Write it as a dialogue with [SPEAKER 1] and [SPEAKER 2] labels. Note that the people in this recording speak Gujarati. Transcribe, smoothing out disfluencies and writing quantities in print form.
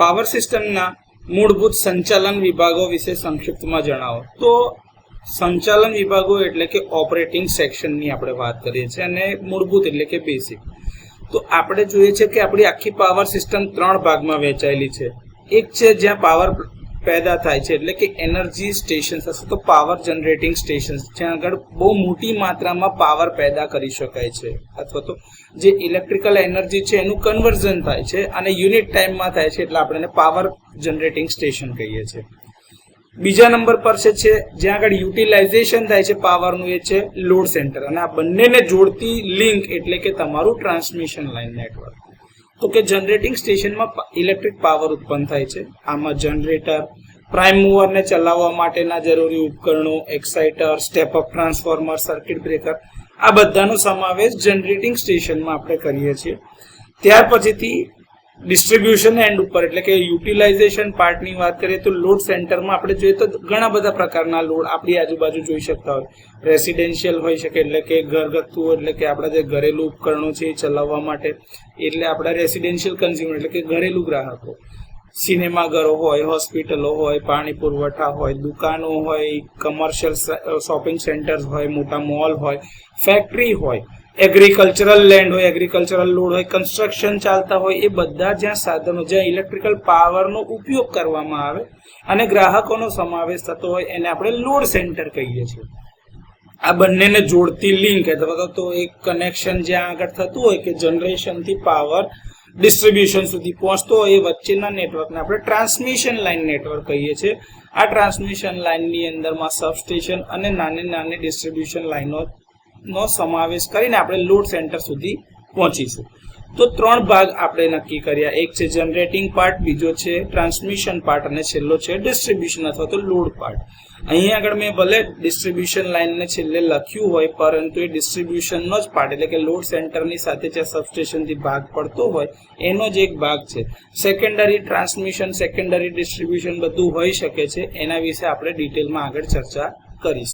[SPEAKER 1] પાવર સિસ્ટમના મૂળભૂત સંચાલન વિભાગો વિશે સંક્ષિપ્તમાં જણાવો. તો સંચાલન વિભાગો એટલે કે ઓપરેટિંગ સેક્શનની આપણે વાત કરીએ છીએ અને મૂળભૂત એટલે કે બેસિક. તો આપણે જોઈએ છે કે આપણી આખી પાવર સિસ્ટમ 3 ભાગમાં વહેંચાયેલી છે. એક છે જ્યાં પાવર પેદા થાય છે એટલે કે એનર્જી સ્ટેશન હશે, તો પાવર જનરેટિંગ સ્ટેશન જ્યાં આગળ બહુ મોટી માત્રામાં પાવર પેદા કરી શકાય છે અથવા તો જે ઇલેક્ટ્રિકલ એનર્જી છે એનું કન્વર્ઝન થાય છે અને યુનિટ ટાઈમમાં થાય છે એટલે આપણે એને પાવર જનરેટિંગ સ્ટેશન કહીએ છીએ. બીજા નંબર પર છે જ્યાં આગળ યુટિલાઇઝેશન થાય છે પાવરનું, એ છે લોડ સેન્ટર. અને આ બંનેને જોડતી લિંક એટલે કે તમારું ટ્રાન્સમિશન લાઇન નેટવર્ક. તો કે જનરેટિંગ સ્ટેશનમાં ઇલેક્ટ્રિક પાવર ઉત્પન્ન થાય છે. આમાં જનરેટર, પ્રાઇમ મૂવરને ચલાવવા માટેના જરૂરી ઉપકરણો, exciter, step up transformer, circuit breaker, આ બધાનો સમાવેશ જનરેટિંગ સ્ટેશનમાં આપણે કરીએ છીએ. ત્યાર પછીથી ડિસ્ટ્રીબ્યુશન એન્ડ ઉપર એટલે કે યુટિલાઇઝેશન પાર્ટની વાત કરીએ તો લોડ સેન્ટરમાં આપણે જોઈએ તો ઘણા બધા પ્રકારના લોડ આપણી આજુબાજુ જોઈ શકતા હોય. રેસિડેન્શિયલ હોઈ શકે એટલે કે ઘરગથ્થુ એટલે કે આપણા જે ઘરેલું ઉપકરણો છે એ ચલાવવા માટે, એટલે આપણા રેસિડેન્શિયલ કન્ઝ્યુમર એટલે કે ઘરેલું ગ્રાહકો. સિનેમાઘરો હોય, હોસ્પિટલો હોય, પાણી પુરવઠા હોય, દુકાનો હોય, કમર્શિયલ શોપિંગ સેન્ટર્સ હોય, મોટા મોલ હોય, ફેક્ટરી હોય, એગ્રીકલ્ચરલ લેન્ડ હોય, એગ્રીકલ્ચરલ લોડ હોય, કન્સ્ટ્રક્શન ચાલતા હોય, એ બધા જ્યાં સાધનો જ્યાં ઇલેક્ટ્રિકલ પાવરનો ઉપયોગ કરવામાં આવે અને ગ્રાહકોનો સમાવેશ થતો હોય એને આપણે લોડ સેન્ટર કહીએ છીએ. આ બંનેને જોડતી લિંક અથવા તો એક કનેક્શન જ્યાં આગળ થતું હોય કે જનરેશનથી પાવર ડિસ્ટ્રીબ્યુશન સુધી પહોંચતો હોય એ વચ્ચેના નેટવર્કને આપણે ટ્રાન્સમિશન લાઇન નેટવર્ક કહીએ છીએ. આ ટ્રાન્સમિશન લાઇનની અંદરમાં સબસ્ટેશન અને નાની નાની ડિસ્ટ્રીબ્યુશન લાઇનો નો સમાવેશ કરીને આપણે લોડ સેન્ટર સુધી પહોંચીશું. તો 3 ભાગ આપણે નક્કી કર્યા. એક છે જનરેટિંગ પાર્ટ, બીજો છે ટ્રાન્સમિશન પાર્ટ અને છેલ્લો છે ડિસ્ટ્રીબ્યુશન અથવા તો લોડ પાર્ટ. અહીં આગળ મેં ભલે ડિસ્ટ્રીબ્યુશન લાઇનને છેલ્લે લખ્યું હોય પરંતુ એ ડિસ્ટ્રીબ્યુશનનો જ પાર્ટ એટલે કે લોડ સેન્ટરની સાથે જે સબસ્ટેશનથી ભાગ પડતો હોય એનો જ એક ભાગ છે. સેકન્ડરી ટ્રાન્સમિશન, સેકન્ડરી ડિસ્ટ્રીબ્યુશન બધું હોઈ શકે છે. એના વિશે આપણે ડિટેલમાં આગળ ચર્ચા કરીશું.